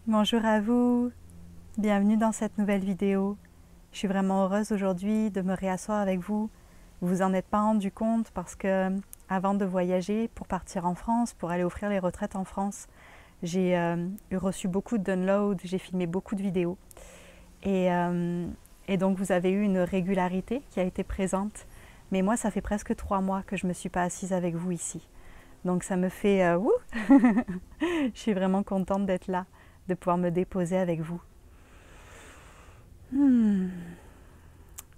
Bonjour à vous, bienvenue dans cette nouvelle vidéo. Je suis vraiment heureuse aujourd'hui de me réasseoir avec vous. Vous vous en êtes pas rendu compte parce que avant de voyager pour partir en France, pour aller offrir les retraites en France, j'ai reçu beaucoup de downloads, j'ai filmé beaucoup de vidéos. Et donc vous avez eu une régularité qui a été présente. Mais moi, ça fait presque 3 mois que je ne me suis pas assise avec vous ici. Donc ça me fait wouh. Je suis vraiment contente d'être là, de pouvoir me déposer avec vous.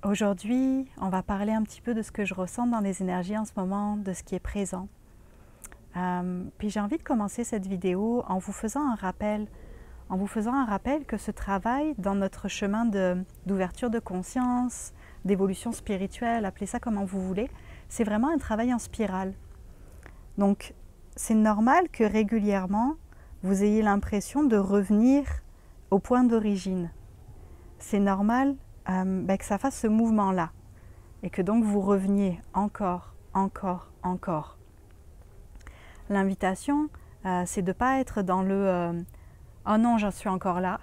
Aujourd'hui, on va parler un petit peu de ce que je ressens dans les énergies en ce moment, de ce qui est présent. Puis j'ai envie de commencer cette vidéo en vous faisant un rappel que ce travail dans notre chemin d'ouverture de conscience, d'évolution spirituelle, appelez ça comme vous voulez, c'est vraiment un travail en spirale. Donc c'est normal que régulièrement, vous ayez l'impression de revenir au point d'origine. C'est normal que ça fasse ce mouvement-là et que donc vous reveniez encore. L'invitation, c'est de ne pas être dans le oh non, j'en suis encore là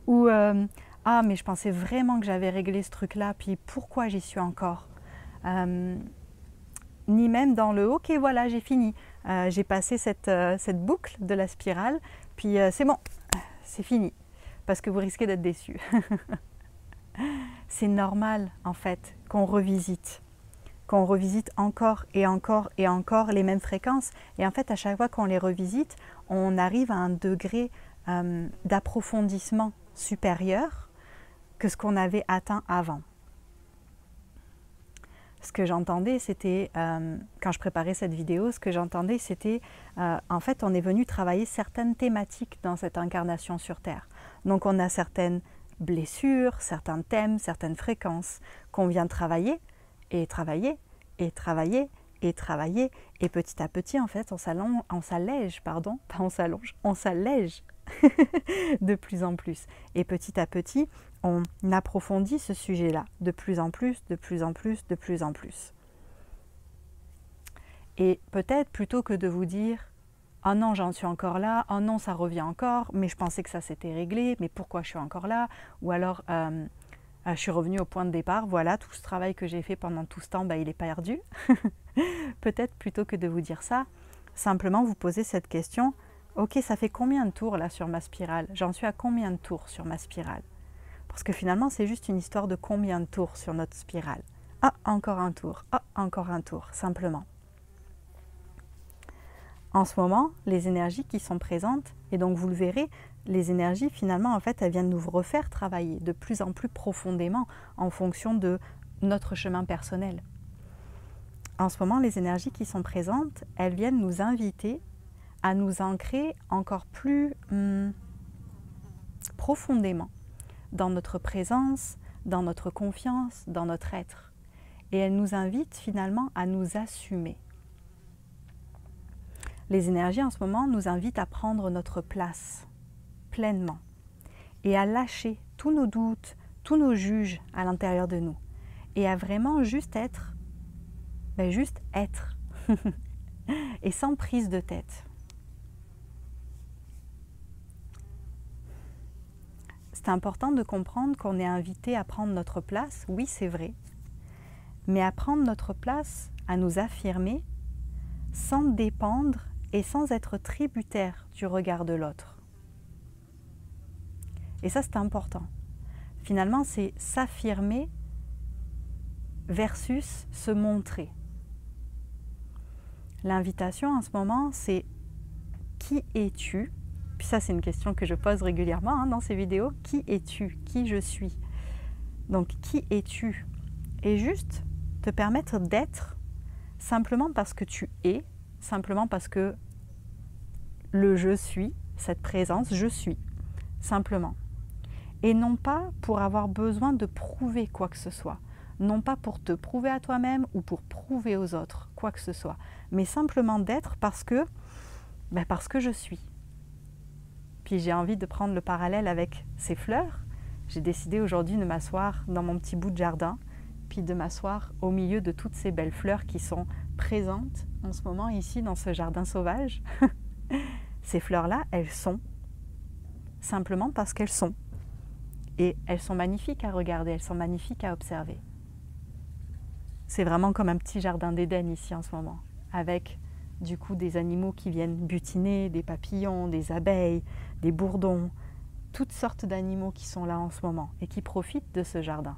ou ah mais je pensais vraiment que j'avais réglé ce truc-là, puis pourquoi j'y suis encore ni même dans le ok voilà j'ai fini, j'ai passé cette boucle de la spirale, puis c'est bon, c'est fini, parce que vous risquez d'être déçus. C'est normal en fait qu'on revisite encore et encore et encore les mêmes fréquences, et en fait à chaque fois qu'on les revisite, on arrive à un degré d'approfondissement supérieur que ce qu'on avait atteint avant. Ce que j'entendais, c'était, quand je préparais cette vidéo, ce que j'entendais, c'était, en fait, on est venu travailler certaines thématiques dans cette incarnation sur Terre. Donc, on a certaines blessures, certains thèmes, certaines fréquences qu'on vient travailler, et travailler, et travailler, et travailler. Et petit à petit, en fait, on s'allège de plus en plus. Et petit à petit, on approfondit ce sujet-là de plus en plus, de plus en plus, de plus en plus. Et peut-être plutôt que de vous dire « Oh non, j'en suis encore là, oh non, ça revient encore, mais je pensais que ça s'était réglé, mais pourquoi je suis encore là ?» Ou alors je suis revenue au point de départ, voilà, tout ce travail que j'ai fait pendant tout ce temps, il est perdu. Peut-être plutôt que de vous dire ça, simplement vous poser cette question « Ok, ça fait combien de tours là sur ma spirale? J'en suis à combien de tours sur ma spirale ?» Parce que finalement, c'est juste une histoire de combien de tours sur notre spirale. Ah, encore un tour, simplement. En ce moment, les énergies qui sont présentes, et donc vous le verrez, les énergies finalement, en fait, elles viennent nous refaire travailler de plus en plus profondément en fonction de notre chemin personnel. En ce moment, les énergies qui sont présentes, elles viennent nous inviter à nous ancrer encore plus profondément dans notre présence, dans notre confiance, dans notre être. Et elles nous invitent finalement à nous assumer. Les énergies en ce moment nous invitent à prendre notre place pleinement et à lâcher tous nos doutes, tous nos juges à l'intérieur de nous et à vraiment juste être, et sans prise de tête. C'est important de comprendre qu'on est invité à prendre notre place, oui c'est vrai, mais à prendre notre place, à nous affirmer, sans dépendre et sans être tributaire du regard de l'autre. Et ça c'est important. Finalement c'est s'affirmer versus se montrer. L'invitation en ce moment c'est qui es-tu? Puis ça, c'est une question que je pose régulièrement dans ces vidéos. Qui es-tu? Qui je suis? Donc, qui es-tu? Et juste te permettre d'être simplement parce que tu es, simplement parce que le je suis, cette présence, je suis, simplement. Et non pas pour avoir besoin de prouver quoi que ce soit. Non pas pour te prouver à toi-même ou pour prouver aux autres quoi que ce soit. Mais simplement d'être parce que je suis. Puis j'ai envie de prendre le parallèle avec ces fleurs. J'ai décidé aujourd'hui de m'asseoir dans mon petit bout de jardin, puis de m'asseoir au milieu de toutes ces belles fleurs qui sont présentes en ce moment ici dans ce jardin sauvage. Ces fleurs-là, elles sont simplement parce qu'elles sont. Et elles sont magnifiques à regarder, elles sont magnifiques à observer. C'est vraiment comme un petit jardin d'Éden ici en ce moment, avec du coup des animaux qui viennent butiner, des papillons, des abeilles, des bourdons, toutes sortes d'animaux qui sont là en ce moment et qui profitent de ce jardin.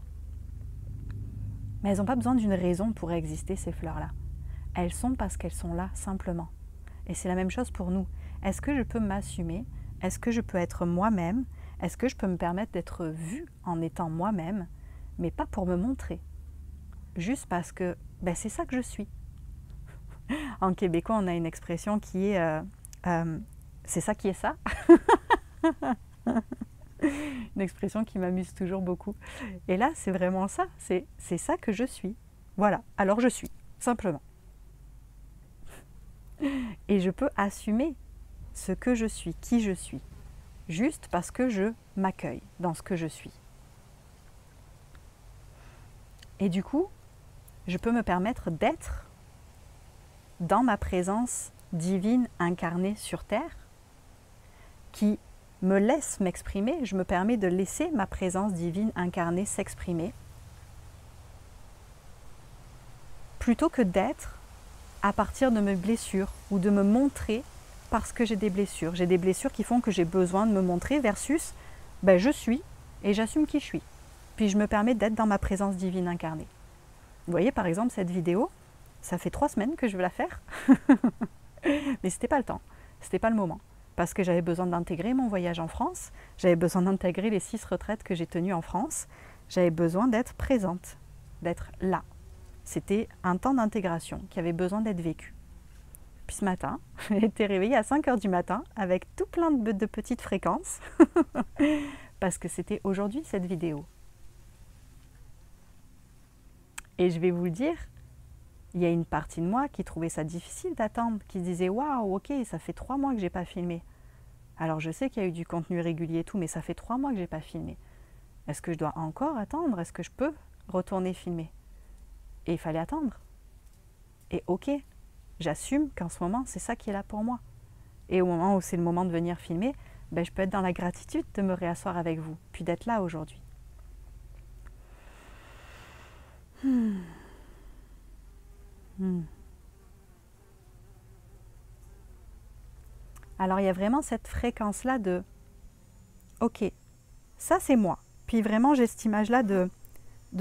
Mais elles n'ont pas besoin d'une raison pour exister, ces fleurs-là. Elles sont parce qu'elles sont là, simplement. Et c'est la même chose pour nous. Est-ce que je peux m'assumer? Est-ce que je peux être moi-même? Est-ce que je peux me permettre d'être vue en étant moi-même, mais pas pour me montrer? Juste parce que c'est ça que je suis. En québécois, on a une expression qui est c'est ça qui est ça. Une expression qui m'amuse toujours beaucoup. Et là, c'est vraiment ça. C'est ça que je suis. Voilà. Alors je suis, simplement. Et je peux assumer ce que je suis, qui je suis, juste parce que je m'accueille dans ce que je suis. Et du coup, je peux me permettre d'être dans ma présence divine incarnée sur Terre, qui me laisse m'exprimer. Je me permets de laisser ma présence divine incarnée s'exprimer, plutôt que d'être à partir de mes blessures ou de me montrer parce que j'ai des blessures. J'ai des blessures qui font que j'ai besoin de me montrer versus je suis et j'assume qui je suis. Puis je me permets d'être dans ma présence divine incarnée. Vous voyez par exemple cette vidéo, ça fait 3 semaines que je veux la faire, mais c'était pas le temps, c'était pas le moment. Parce que j'avais besoin d'intégrer mon voyage en France, j'avais besoin d'intégrer les 6 retraites que j'ai tenues en France, j'avais besoin d'être présente, d'être là. C'était un temps d'intégration qui avait besoin d'être vécu. Puis ce matin, j'ai été réveillée à 5 h du matin avec tout plein de petites fréquences, parce que c'était aujourd'hui cette vidéo. Et je vais vous le dire, il y a une partie de moi qui trouvait ça difficile d'attendre, qui disait « Waouh, ok, ça fait 3 mois que je n'ai pas filmé. » Alors je sais qu'il y a eu du contenu régulier et tout, mais ça fait 3 mois que je n'ai pas filmé. Est-ce que je dois encore attendre? Est-ce que je peux retourner filmer? Et il fallait attendre. Et ok, j'assume qu'en ce moment, c'est ça qui est là pour moi. Et au moment où c'est le moment de venir filmer, je peux être dans la gratitude de me réasseoir avec vous, puis d'être là aujourd'hui. Alors il y a vraiment cette fréquence-là de « Ok, ça c'est moi ». Puis vraiment j'ai cette image-là de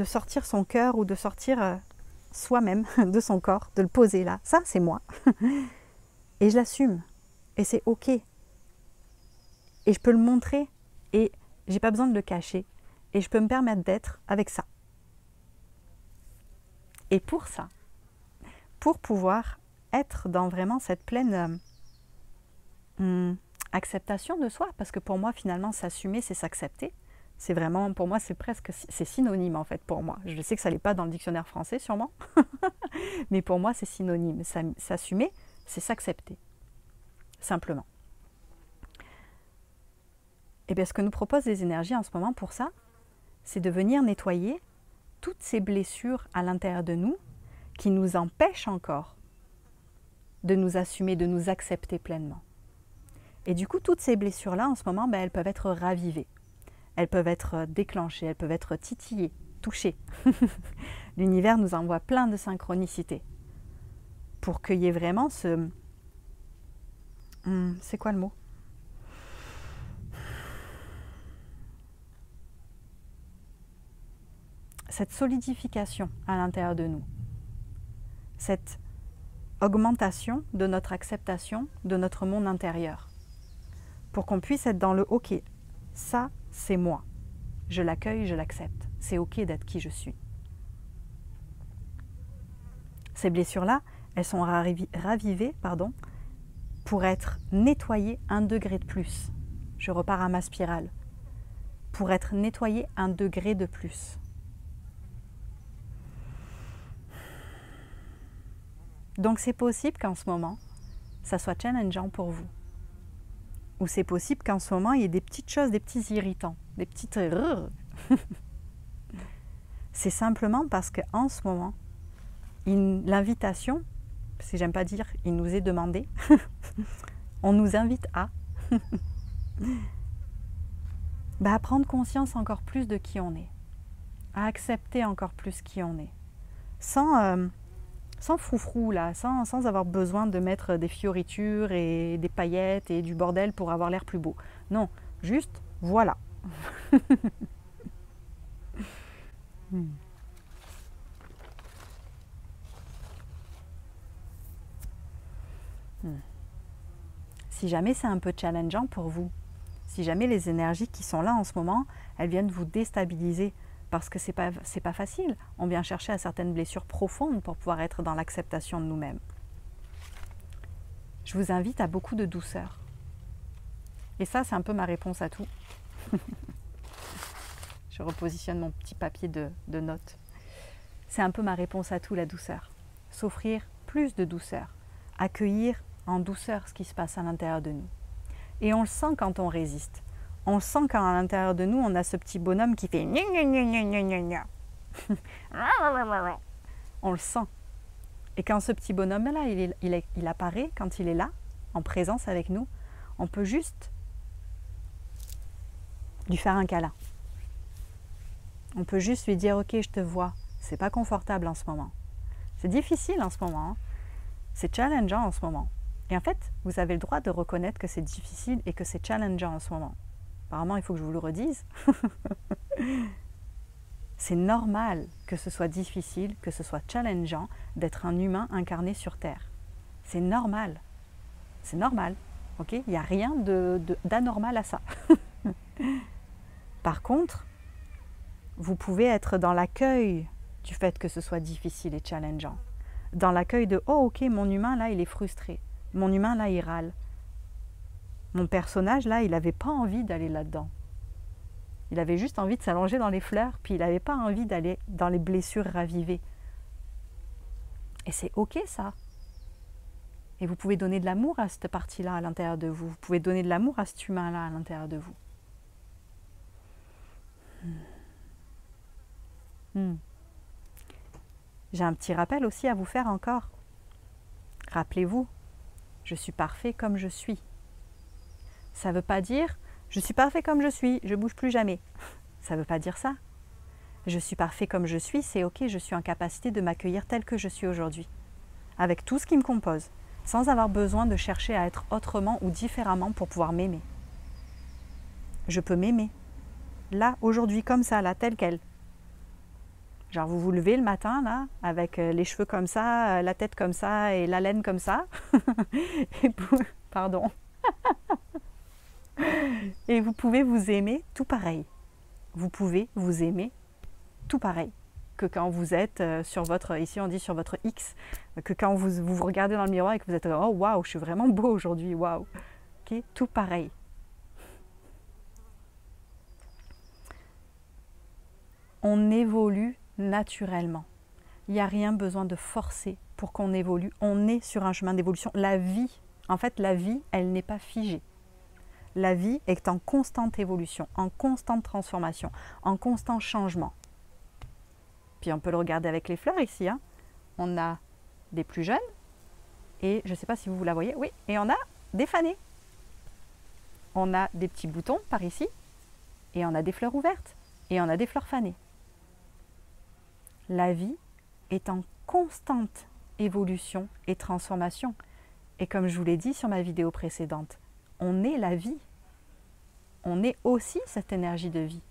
sortir son cœur ou de sortir soi-même de son corps, de le poser là. Ça c'est moi. Et je l'assume. Et c'est ok. Et je peux le montrer. Et j'ai pas besoin de le cacher. Et je peux me permettre d'être avec ça. Et pour ça, pour pouvoir être dans vraiment cette pleine acceptation de soi, parce que pour moi finalement s'assumer c'est s'accepter, c'est vraiment, pour moi c'est presque, c'est synonyme en fait pour moi. Je sais que ça n'est pas dans le dictionnaire français sûrement, mais pour moi c'est synonyme. S'assumer c'est s'accepter, simplement. Et bien ce que nous proposent les énergies en ce moment pour ça, c'est de venir nettoyer toutes ces blessures à l'intérieur de nous qui nous empêchent encore de nous assumer, de nous accepter pleinement. Et du coup, toutes ces blessures-là, en ce moment, elles peuvent être ravivées. Elles peuvent être déclenchées, elles peuvent être titillées, touchées. L'univers nous envoie plein de synchronicités pour qu'il y ait vraiment ce... c'est quoi le mot? Cette solidification à l'intérieur de nous. Cette augmentation de notre acceptation de notre monde intérieur. Pour qu'on puisse être dans le « ok », ça c'est moi. Je l'accueille, je l'accepte. C'est ok d'être qui je suis. Ces blessures-là, elles sont ravivées, pour être nettoyées 1 degré de plus. Je repars à ma spirale. Pour être nettoyées 1 degré de plus. Donc c'est possible qu'en ce moment, ça soit challengeant pour vous. Ou c'est possible qu'en ce moment, il y ait des petites choses, des petits irritants, des petites... C'est simplement parce qu'en ce moment, l'invitation, si j'aime pas dire, il nous est demandé, On nous invite à à prendre conscience encore plus de qui on est, à accepter encore plus qui on est, sans froufrou là, sans avoir besoin de mettre des fioritures et des paillettes et du bordel pour avoir l'air plus beau. Non, juste voilà. Si jamais c'est un peu challengeant pour vous, si jamais les énergies qui sont là en ce moment, elles viennent vous déstabiliser, parce que c'est pas facile. On vient chercher à certaines blessures profondes pour pouvoir être dans l'acceptation de nous-mêmes. Je vous invite à beaucoup de douceur. Et ça, c'est un peu ma réponse à tout. Je repositionne mon petit papier de notes. C'est un peu ma réponse à tout, la douceur. S'offrir plus de douceur. Accueillir en douceur ce qui se passe à l'intérieur de nous. Et on le sent quand on résiste. On sent quand à l'intérieur de nous, on a ce petit bonhomme qui fait gna gna gna gna gna gna gna. On le sent. Et quand ce petit bonhomme-là, il apparaît, quand il est là, en présence avec nous, on peut juste lui faire un câlin. On peut juste lui dire « Ok, je te vois, c'est pas confortable en ce moment. C'est difficile en ce moment, hein. C'est challengeant en ce moment. » Et en fait, vous avez le droit de reconnaître que c'est difficile et que c'est challengeant en ce moment. Apparemment, il faut que je vous le redise. C'est normal que ce soit difficile, que ce soit challengeant d'être un humain incarné sur Terre. C'est normal. C'est normal. Okay, il n'y a rien d'anormal à ça. Par contre, vous pouvez être dans l'accueil du fait que ce soit difficile et challengeant. Dans l'accueil de « Oh, ok, mon humain, là, il est frustré. Mon humain, là, il râle. Mon personnage, là, il n'avait pas envie d'aller là-dedans. Il avait juste envie de s'allonger dans les fleurs, puis il n'avait pas envie d'aller dans les blessures ravivées. » Et c'est ok, ça. Et vous pouvez donner de l'amour à cette partie-là à l'intérieur de vous. Vous pouvez donner de l'amour à cet humain-là à l'intérieur de vous. J'ai un petit rappel aussi à vous faire encore. Rappelez-vous, je suis parfait comme je suis. Ça ne veut pas dire je suis parfait comme je suis, je ne bouge plus jamais. Ça ne veut pas dire ça. Je suis parfait comme je suis, c'est ok, je suis en capacité de m'accueillir tel que je suis aujourd'hui, avec tout ce qui me compose, sans avoir besoin de chercher à être autrement ou différemment pour pouvoir m'aimer. Je peux m'aimer, là, aujourd'hui, comme ça, là, tel quel. Genre, vous vous levez le matin, là, avec les cheveux comme ça, la tête comme ça et la laine comme ça. Et pardon. Et vous pouvez vous aimer tout pareil. Vous pouvez vous aimer tout pareil que quand vous êtes sur votre, ici on dit sur votre X, que quand vous regardez dans le miroir et que vous êtes « Oh, waouh, je suis vraiment beau aujourd'hui, waouh !» Okay, tout pareil. On évolue naturellement. Il n'y a rien besoin de forcer pour qu'on évolue. On est sur un chemin d'évolution. La vie, en fait, la vie, elle n'est pas figée. La vie est en constante évolution, en constante transformation, en constant changement. Puis on peut le regarder avec les fleurs ici. Hein. On a des plus jeunes, et je ne sais pas si vous la voyez, oui, et on a des fanés. On a des petits boutons par ici, et on a des fleurs ouvertes, et on a des fleurs fanées. La vie est en constante évolution et transformation. Et comme je vous l'ai dit sur ma vidéo précédente, on est la vie. On est aussi cette énergie de vie.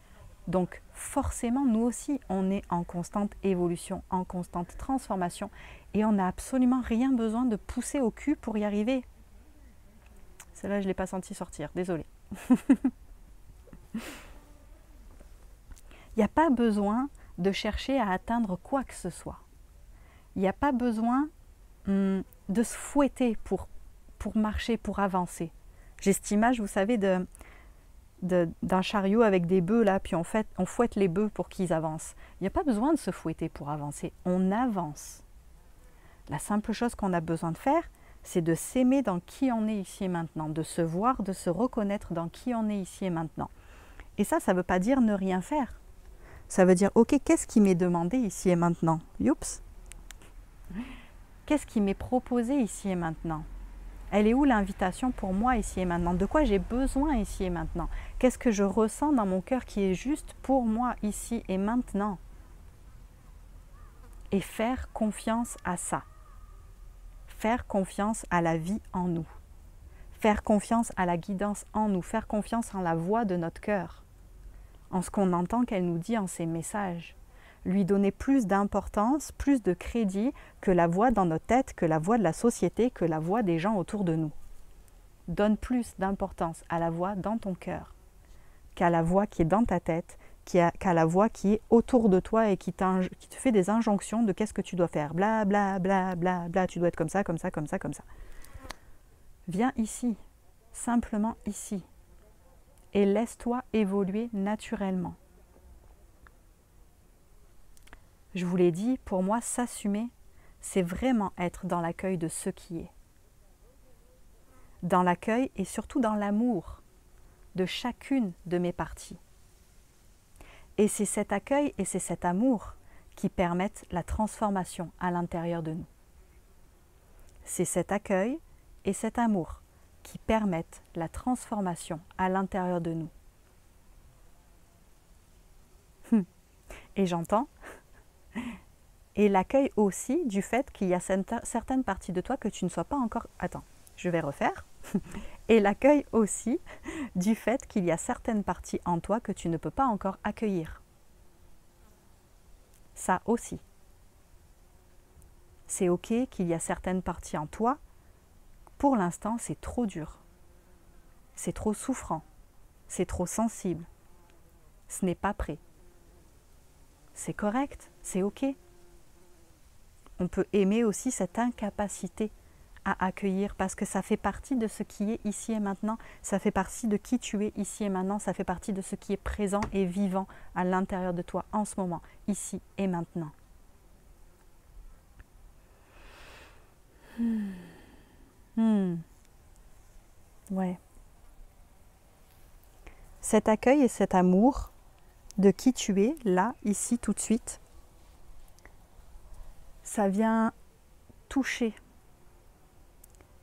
Donc forcément, nous aussi, on est en constante évolution, en constante transformation. Et on n'a absolument rien besoin de pousser au cul pour y arriver. Celle-là, je ne l'ai pas senti sortir, désolée. Il n'y a pas besoin de chercher à atteindre quoi que ce soit. Il n'y a pas besoin de se fouetter pour marcher, pour avancer. J'ai cette image, vous savez, d'un chariot avec des bœufs, là, puis on fouette les bœufs pour qu'ils avancent. Il n'y a pas besoin de se fouetter pour avancer, on avance. La simple chose qu'on a besoin de faire, c'est de s'aimer dans qui on est ici et maintenant, de se voir, de se reconnaître dans qui on est ici et maintenant. Et ça ne veut pas dire ne rien faire. Ça veut dire, ok, qu'est-ce qui m'est demandé ici et maintenant? Youps! Qu'est-ce qui m'est proposé ici et maintenant? Elle est où l'invitation pour moi ici et maintenant? De quoi j'ai besoin ici et maintenant? Qu'est-ce que je ressens dans mon cœur qui est juste pour moi ici et maintenant? Et faire confiance à ça. Faire confiance à la vie en nous. Faire confiance à la guidance en nous. Faire confiance en la voix de notre cœur. En ce qu'on entend qu'elle nous dit en ses messages. Lui donner plus d'importance, plus de crédit que la voix dans notre tête, que la voix de la société, que la voix des gens autour de nous. Donne plus d'importance à la voix dans ton cœur qu'à la voix qui est dans ta tête, qu'à la voix qui est autour de toi et qui te fait des injonctions de qu'est-ce que tu dois faire. Bla bla bla bla bla, tu dois être comme ça, comme ça, comme ça, comme ça. Viens ici, simplement ici, et laisse-toi évoluer naturellement. Je vous l'ai dit, pour moi, s'assumer, c'est vraiment être dans l'accueil de ce qui est. Dans l'accueil et surtout dans l'amour de chacune de mes parties. Et c'est cet accueil et c'est cet amour qui permettent la transformation à l'intérieur de nous. C'est cet accueil et cet amour qui permettent la transformation à l'intérieur de nous. Et j'entends. Et l'accueil aussi du fait qu'il y a certaines parties de toi que tu ne sois pas encore... Attends, je vais refaire. Et l'accueil aussi du fait qu'il y a certaines parties en toi que tu ne peux pas encore accueillir. Ça aussi. C'est ok qu'il y a certaines parties en toi, pour l'instant c'est trop dur. C'est trop souffrant. C'est trop sensible. Ce n'est pas prêt. C'est correct, c'est ok. On peut aimer aussi cette incapacité à accueillir parce que ça fait partie de ce qui est ici et maintenant, ça fait partie de qui tu es ici et maintenant, ça fait partie de ce qui est présent et vivant à l'intérieur de toi en ce moment, ici et maintenant. Ouais. Cet accueil et cet amour de qui tu es, là, ici, tout de suite, ça vient toucher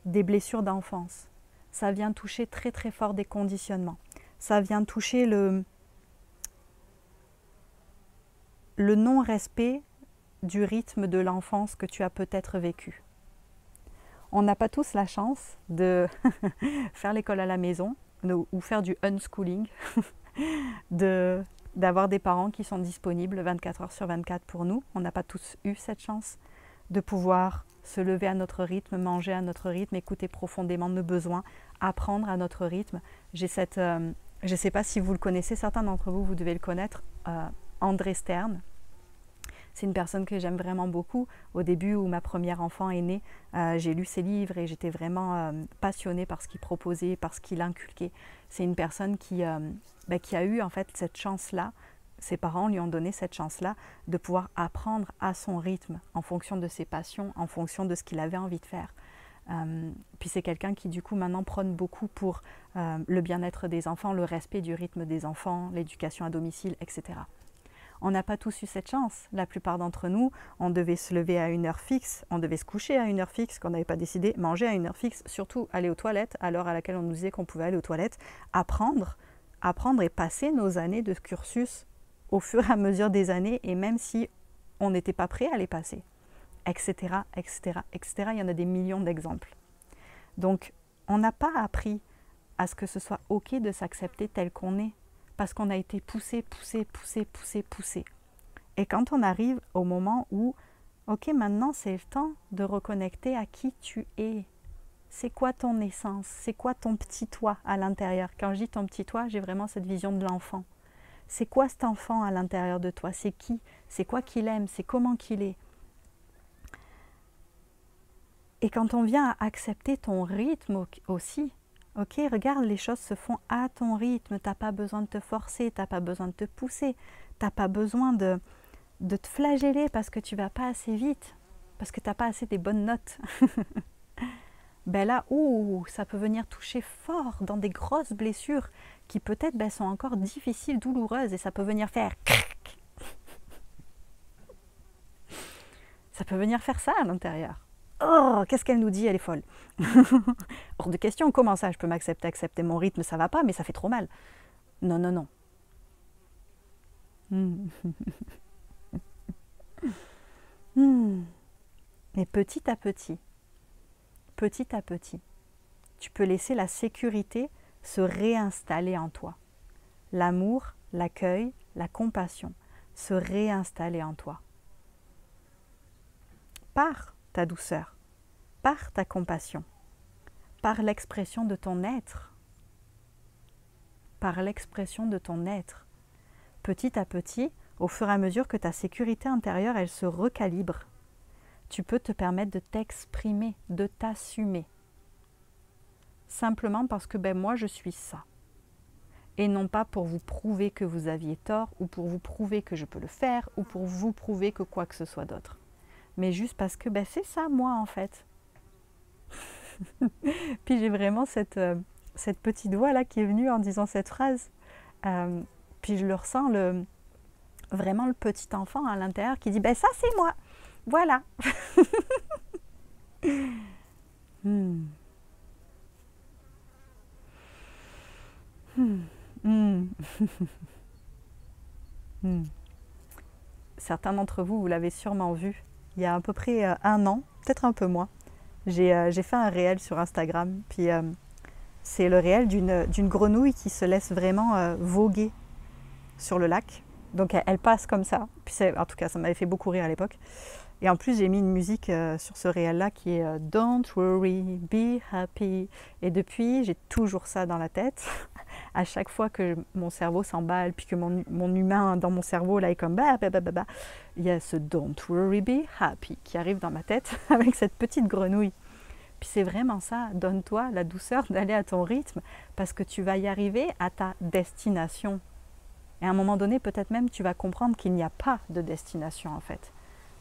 des blessures d'enfance. Ça vient toucher très très fort des conditionnements. Ça vient toucher le non-respect du rythme de l'enfance que tu as peut-être vécu. On n'a pas tous la chance de faire l'école à la maison ou faire du unschooling, d'avoir des parents qui sont disponibles 24 heures sur 24 pour nous. On n'a pas tous eu cette chance de pouvoir se lever à notre rythme, manger à notre rythme, écouter profondément nos besoins, apprendre à notre rythme. Je ne sais pas si vous le connaissez, certains d'entre vous, vous devez le connaître, André Stern. C'est une personne que j'aime vraiment beaucoup. Au début où ma première enfant est née, j'ai lu ses livres et j'étais vraiment passionnée par ce qu'il proposait, par ce qu'il inculquait. C'est une personne qui a eu en fait cette chance-là. Ses parents lui ont donné cette chance-là de pouvoir apprendre à son rythme, en fonction de ses passions, en fonction de ce qu'il avait envie de faire. Puis c'est quelqu'un qui du coup maintenant prône beaucoup pour le bien-être des enfants, le respect du rythme des enfants, l'éducation à domicile, etc. On n'a pas tous eu cette chance. La plupart d'entre nous, on devait se lever à une heure fixe, on devait se coucher à une heure fixe, qu'on n'avait pas décidé, manger à une heure fixe, surtout aller aux toilettes, à l'heure à laquelle on nous disait qu'on pouvait aller aux toilettes, apprendre et passer nos années de cursus au fur et à mesure des années, et même si on n'était pas prêt à les passer, etc., etc., etc. Il y en a des millions d'exemples. Donc, on n'a pas appris à ce que ce soit ok de s'accepter tel qu'on est, parce qu'on a été poussé. Et quand on arrive au moment où, ok, maintenant c'est le temps de reconnecter à qui tu es. C'est quoi ton essence? C'est quoi ton petit toi à l'intérieur? Quand je dis ton petit toi, j'ai vraiment cette vision de l'enfant. C'est quoi cet enfant à l'intérieur de toi? C'est qui? C'est quoi qu'il aime? C'est comment qu'il est? Et quand on vient à accepter ton rythme aussi, ok, regarde, les choses se font à ton rythme, tu n'as pas besoin de te forcer, tu n'as pas besoin de te pousser, tu n'as pas besoin de te flageller parce que tu ne vas pas assez vite, parce que tu n'as pas assez des bonnes notes. Ben là, ça peut venir toucher fort dans des grosses blessures qui peut-être sont encore difficiles, douloureuses, et ça peut venir faire... Ça peut venir faire ça à l'intérieur. Oh, qu'est-ce qu'elle nous dit? Elle est folle. Hors de question, comment ça? Je peux m'accepter, accepter mon rythme, ça va pas, mais ça fait trop mal. Non, non, non. Et petit à petit, tu peux laisser la sécurité se réinstaller en toi. L'amour, l'accueil, la compassion se réinstaller en toi. Par ta douceur, par ta compassion, par l'expression de ton être. Par l'expression de ton être. Petit à petit, au fur et à mesure que ta sécurité intérieure, elle se recalibre, tu peux te permettre de t'exprimer, de t'assumer. Simplement parce que moi je suis ça. Et non pas pour vous prouver que vous aviez tort, ou pour vous prouver que je peux le faire, ou pour vous prouver que quoi que ce soit d'autre. Mais juste parce que c'est ça moi en fait. Puis j'ai vraiment cette petite voix là qui est venue en disant cette phrase. Puis je le ressens, vraiment le petit enfant à l'intérieur qui dit ça c'est moi, voilà. Certains d'entre vous, vous l'avez sûrement vu, il y a à peu près 1 an, peut-être un peu moins, j'ai fait un réel sur Instagram, puis c'est le réel d'une grenouille qui se laisse vraiment voguer sur le lac. Donc elle passe comme ça, puis en tout cas ça m'avait fait beaucoup rire à l'époque. Et en plus j'ai mis une musique sur ce réel-là qui est Don't worry, be happy. Et depuis j'ai toujours ça dans la tête. À chaque fois que mon cerveau s'emballe, puis que mon humain dans mon cerveau là est comme il y a ce Don't worry, be happy qui arrive dans ma tête avec cette petite grenouille. Puis c'est vraiment ça, donne-toi la douceur d'aller à ton rythme parce que tu vas y arriver à ta destination. Et à un moment donné, peut-être même tu vas comprendre qu'il n'y a pas de destination en fait.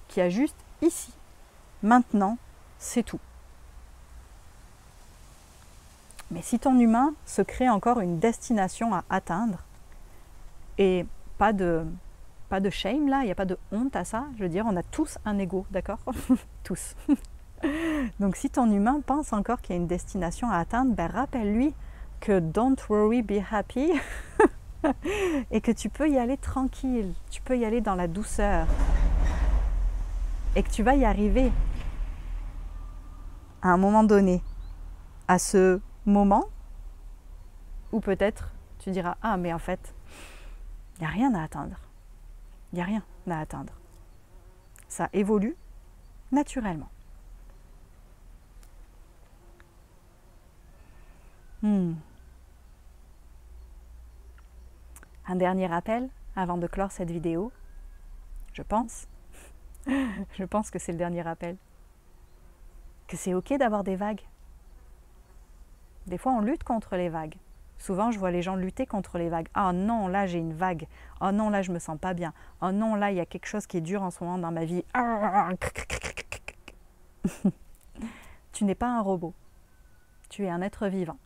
Qu'il y a juste ici, maintenant, c'est tout. Mais si ton humain se crée encore une destination à atteindre, et pas de shame là, il n'y a pas de honte à ça, je veux dire, on a tous un ego, d'accord? Tous. Donc si ton humain pense encore qu'il y a une destination à atteindre, rappelle-lui que don't worry, be happy, et que tu peux y aller tranquille, tu peux y aller dans la douceur, et que tu vas y arriver à un moment donné, à ce moment où peut-être tu diras « Ah, mais en fait, il n'y a rien à atteindre. Il n'y a rien à atteindre. » Ça évolue naturellement. Un dernier rappel avant de clore cette vidéo, je pense. Je pense que c'est le dernier rappel. Que c'est ok d'avoir des vagues. Des fois, on lutte contre les vagues. Souvent, je vois les gens lutter contre les vagues. Ah non, là, j'ai une vague. Oh non, là, je me sens pas bien. Oh non, là, il y a quelque chose qui est dur en ce moment dans ma vie. Tu n'es pas un robot. Tu es un être vivant.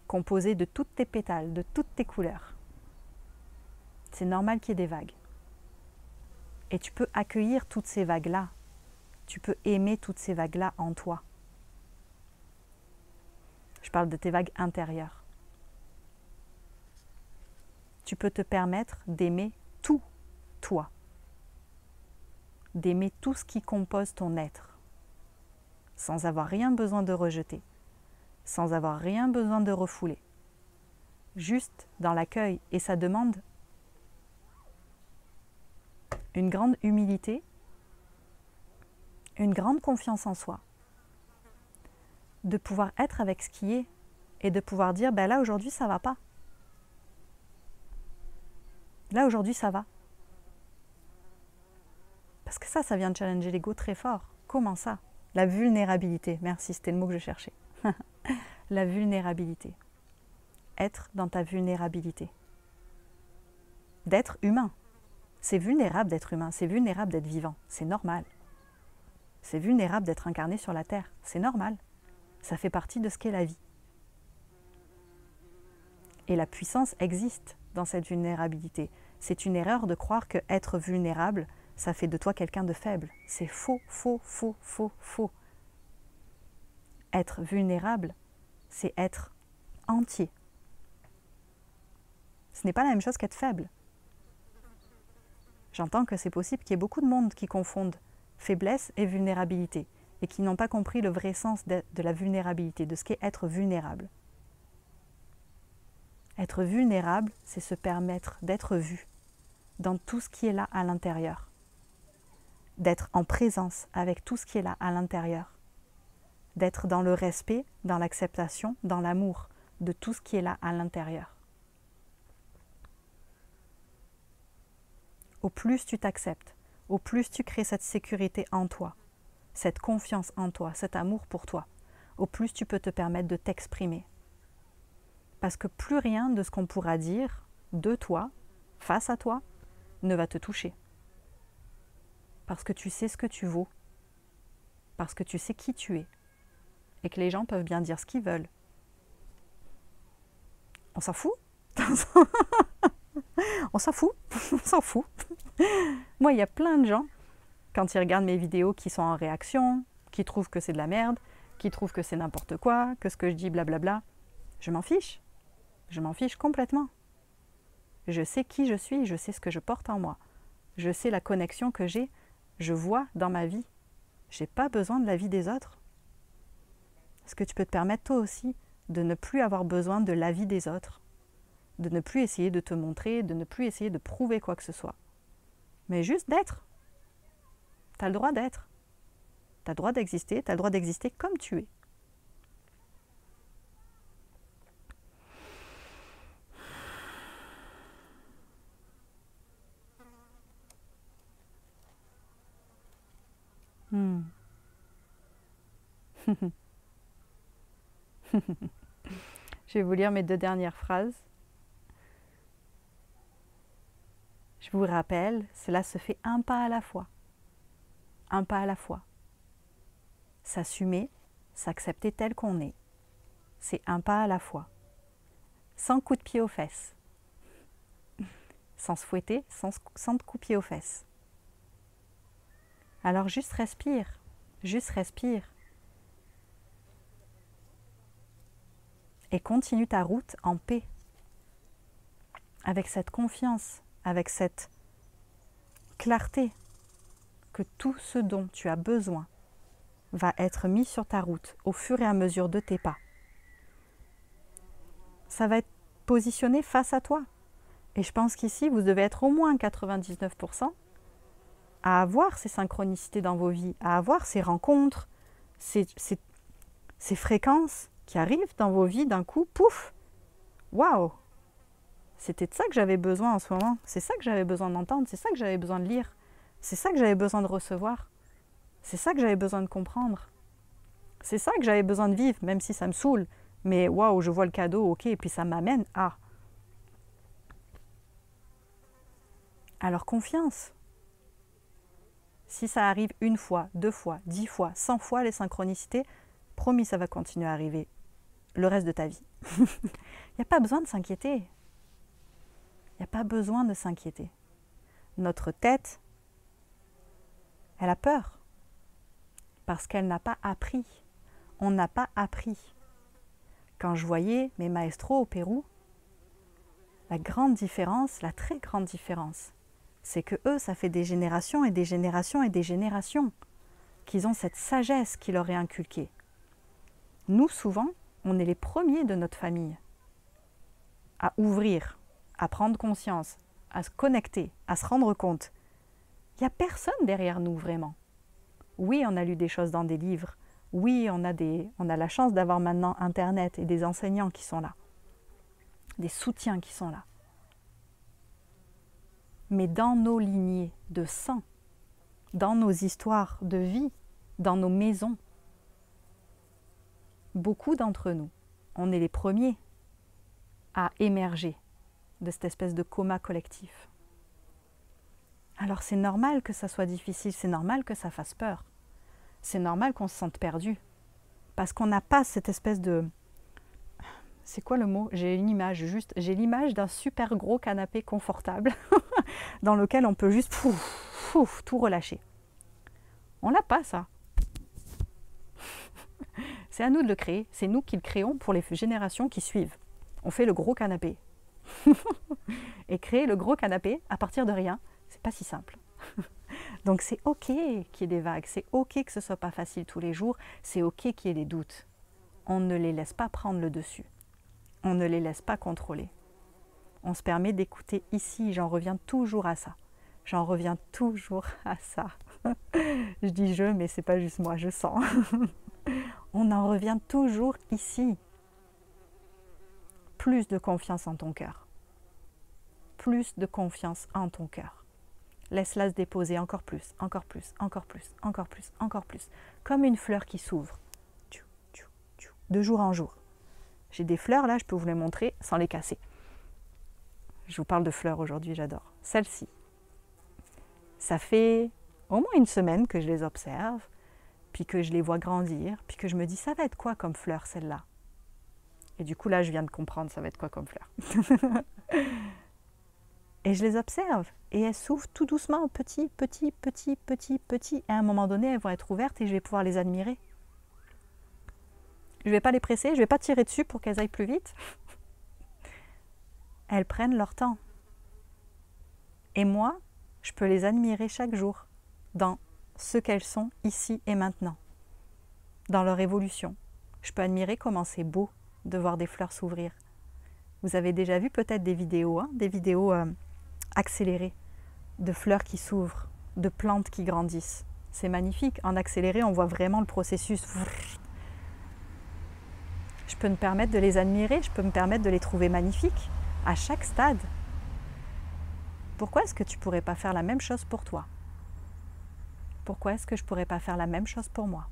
Composé de toutes tes pétales, de toutes tes couleurs. C'est normal qu'il y ait des vagues. Et tu peux accueillir toutes ces vagues-là. Tu peux aimer toutes ces vagues-là en toi. Je parle de tes vagues intérieures. Tu peux te permettre d'aimer tout, toi. D'aimer tout ce qui compose ton être. Sans avoir rien besoin de rejeter. Sans avoir rien besoin de refouler. Juste dans l'accueil. Et ça demande une grande humilité, une grande confiance en soi. De pouvoir être avec ce qui est et de pouvoir dire là aujourd'hui ça va pas. Là aujourd'hui ça va. Parce que ça vient de challenger l'ego très fort. Comment ça? La vulnérabilité. Merci, c'était le mot que je cherchais. La vulnérabilité. Être dans ta vulnérabilité. D'être humain. C'est vulnérable d'être humain, c'est vulnérable d'être vivant, c'est normal. C'est vulnérable d'être incarné sur la terre, c'est normal. Ça fait partie de ce qu'est la vie. Et la puissance existe dans cette vulnérabilité. C'est une erreur de croire que être vulnérable, ça fait de toi quelqu'un de faible. C'est faux, faux, faux, faux, faux. Être vulnérable, c'est être entier. Ce n'est pas la même chose qu'être faible. J'entends que c'est possible qu'il y ait beaucoup de monde qui confondent faiblesse et vulnérabilité et qui n'ont pas compris le vrai sens de la vulnérabilité, de ce qu'est être vulnérable. Être vulnérable, c'est se permettre d'être vu dans tout ce qui est là à l'intérieur, d'être en présence avec tout ce qui est là à l'intérieur, d'être dans le respect, dans l'acceptation, dans l'amour de tout ce qui est là à l'intérieur. Au plus tu t'acceptes, au plus tu crées cette sécurité en toi, cette confiance en toi, cet amour pour toi, au plus tu peux te permettre de t'exprimer. Parce que plus rien de ce qu'on pourra dire de toi, face à toi, ne va te toucher. Parce que tu sais ce que tu vaux, parce que tu sais qui tu es, et que les gens peuvent bien dire ce qu'ils veulent. On s'en fout. On s'en fout, on s'en fout. Moi, il y a plein de gens, quand ils regardent mes vidéos, qui sont en réaction, qui trouvent que c'est de la merde, qui trouvent que c'est n'importe quoi, que ce que je dis, blablabla. Je m'en fiche. Je m'en fiche complètement. Je sais qui je suis, je sais ce que je porte en moi. Je sais la connexion que j'ai, je vois dans ma vie. Je n'ai pas besoin de la vie des autres. Est-ce que tu peux te permettre toi aussi de ne plus avoir besoin de l'avis des autres, de ne plus essayer de te montrer, de ne plus essayer de prouver quoi que ce soit, mais juste d'être. Tu as le droit d'être. Tu as le droit d'exister, tu as le droit d'exister comme tu es. Je vais vous lire mes 2 dernières phrases. Je vous rappelle, cela se fait un pas à la fois. Un pas à la fois. S'assumer, s'accepter tel qu'on est. C'est un pas à la fois. Sans coup de pied aux fesses. Sans se fouetter, sans coup de pied aux fesses. Alors juste respire. Juste respire. Et continue ta route en paix. Avec cette confiance, avec cette clarté que tout ce dont tu as besoin va être mis sur ta route au fur et à mesure de tes pas. Ça va être positionné face à toi. Et je pense qu'ici, vous devez être au moins 99% à avoir ces synchronicités dans vos vies, à avoir ces rencontres, ces fréquences qui arrivent dans vos vies d'un coup, pouf, waouh, c'était de ça que j'avais besoin en ce moment, c'est ça que j'avais besoin d'entendre, c'est ça que j'avais besoin de lire, c'est ça que j'avais besoin de recevoir, c'est ça que j'avais besoin de comprendre, c'est ça que j'avais besoin de vivre, même si ça me saoule, mais waouh, je vois le cadeau, ok, et puis ça m'amène à. Alors confiance. Si ça arrive 1 fois, 2 fois, 10 fois, 100 fois les synchronicités, promis, ça va continuer à arriver le reste de ta vie. Il n'y a pas besoin de s'inquiéter. Il n'y a pas besoin de s'inquiéter. Notre tête, elle a peur parce qu'elle n'a pas appris. On n'a pas appris. Quand je voyais mes maestros au Pérou, la grande différence, la très grande différence, c'est que eux, ça fait des générations et des générations et des générations qu'ils ont cette sagesse qui leur est inculquée. Nous, souvent, on est les premiers de notre famille à ouvrir, à prendre conscience, à se connecter, à se rendre compte. Il n'y a personne derrière nous, vraiment. Oui, on a lu des choses dans des livres. Oui, on a la chance d'avoir maintenant Internet et des enseignants qui sont là, des soutiens qui sont là. Mais dans nos lignées de sang, dans nos histoires de vie, dans nos maisons, beaucoup d'entre nous, on est les premiers à émerger de cette espèce de coma collectif. Alors c'est normal que ça soit difficile, c'est normal que ça fasse peur. C'est normal qu'on se sente perdu. Parce qu'on n'a pas cette espèce de... C'est quoi le mot? J'ai une image, j'ai l'image d'un super gros canapé confortable dans lequel on peut juste pouf, tout relâcher. On l'a pas, ça. C'est à nous de le créer. C'est nous qui le créons pour les générations qui suivent. On fait le gros canapé. Et créer le gros canapé à partir de rien, c'est pas si simple. Donc c'est ok qu'il y ait des vagues, c'est ok que ce soit pas facile tous les jours, c'est ok qu'il y ait des doutes. On ne les laisse pas prendre le dessus. On ne les laisse pas contrôler. On se permet d'écouter ici, j'en reviens toujours à ça. J'en reviens toujours à ça. Je dis je, mais c'est pas juste moi, je sens. On en revient toujours ici. Plus de confiance en ton cœur. Plus de confiance en ton cœur. Laisse-la se déposer encore plus, encore plus, encore plus, encore plus, encore plus. Comme une fleur qui s'ouvre. De jour en jour. J'ai des fleurs là, je peux vous les montrer sans les casser. Je vous parle de fleurs aujourd'hui, j'adore. Celle-ci. Ça fait au moins une semaine que je les observe, puis que je les vois grandir, puis que je me dis, ça va être quoi comme fleur celle-là? Et du coup là, je viens de comprendre, ça va être quoi comme fleur? Et je les observe, et elles s'ouvrent tout doucement, petit. Et à un moment donné, elles vont être ouvertes et je vais pouvoir les admirer. Je ne vais pas les presser, je ne vais pas tirer dessus pour qu'elles aillent plus vite. Elles prennent leur temps. Et moi, je peux les admirer chaque jour dans ce qu'elles sont ici et maintenant, dans leur évolution. Je peux admirer comment c'est beau de voir des fleurs s'ouvrir. Vous avez déjà vu peut-être des vidéos, accélérées, de fleurs qui s'ouvrent, de plantes qui grandissent. C'est magnifique. En accéléré, on voit vraiment le processus. Je peux me permettre de les admirer, je peux me permettre de les trouver magnifiques à chaque stade. Pourquoi est-ce que tu ne pourrais pas faire la même chose pour toi? Pourquoi est-ce que je ne pourrais pas faire la même chose pour moi?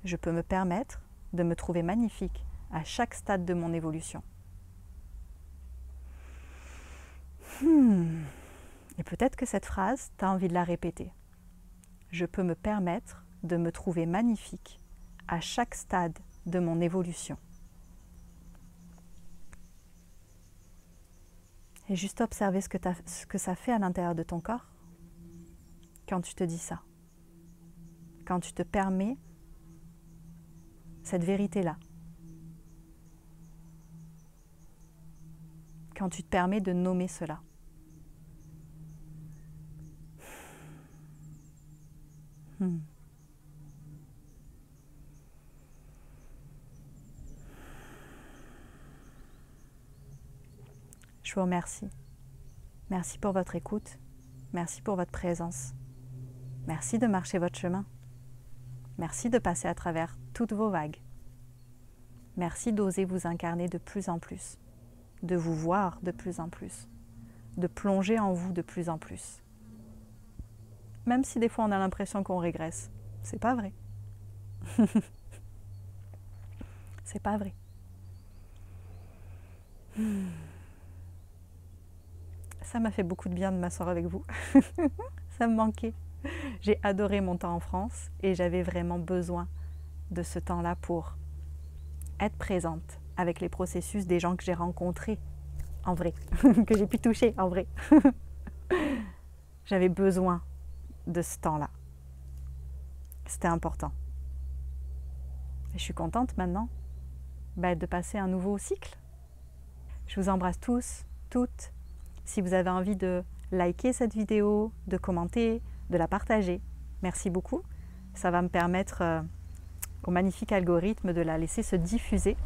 Je peux me permettre de me trouver magnifique à chaque stade de mon évolution. Et peut-être que cette phrase, tu as envie de la répéter. Je peux me permettre de me trouver magnifique à chaque stade de mon évolution. Et juste observer ce que ça fait à l'intérieur de ton corps quand tu te dis ça. Quand tu te permets cette vérité-là. Quand tu te permets de nommer cela. Je vous remercie. Merci pour votre écoute. Merci pour votre présence. Merci de marcher votre chemin. Merci de passer à travers toutes vos vagues. Merci d'oser vous incarner de plus en plus, de vous voir de plus en plus, de plonger en vous de plus en plus. Même si des fois on a l'impression qu'on régresse, c'est pas vrai. C'est pas vrai. Ça m'a fait beaucoup de bien de m'asseoir avec vous. Ça me manquait. J'ai adoré mon temps en France et j'avais vraiment besoin de ce temps-là pour être présente avec les processus des gens que j'ai rencontrés en vrai, que j'ai pu toucher en vrai. J'avais besoin de ce temps-là. C'était important. Et je suis contente maintenant de passer un nouveau cycle. Je vous embrasse tous, toutes. Si vous avez envie de liker cette vidéo, de commenter, de la partager, merci beaucoup. Ça va me permettre au magnifique algorithme de la laisser se diffuser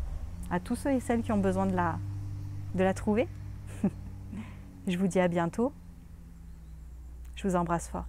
à tous ceux et celles qui ont besoin de la trouver. Je vous dis à bientôt. Je vous embrasse fort.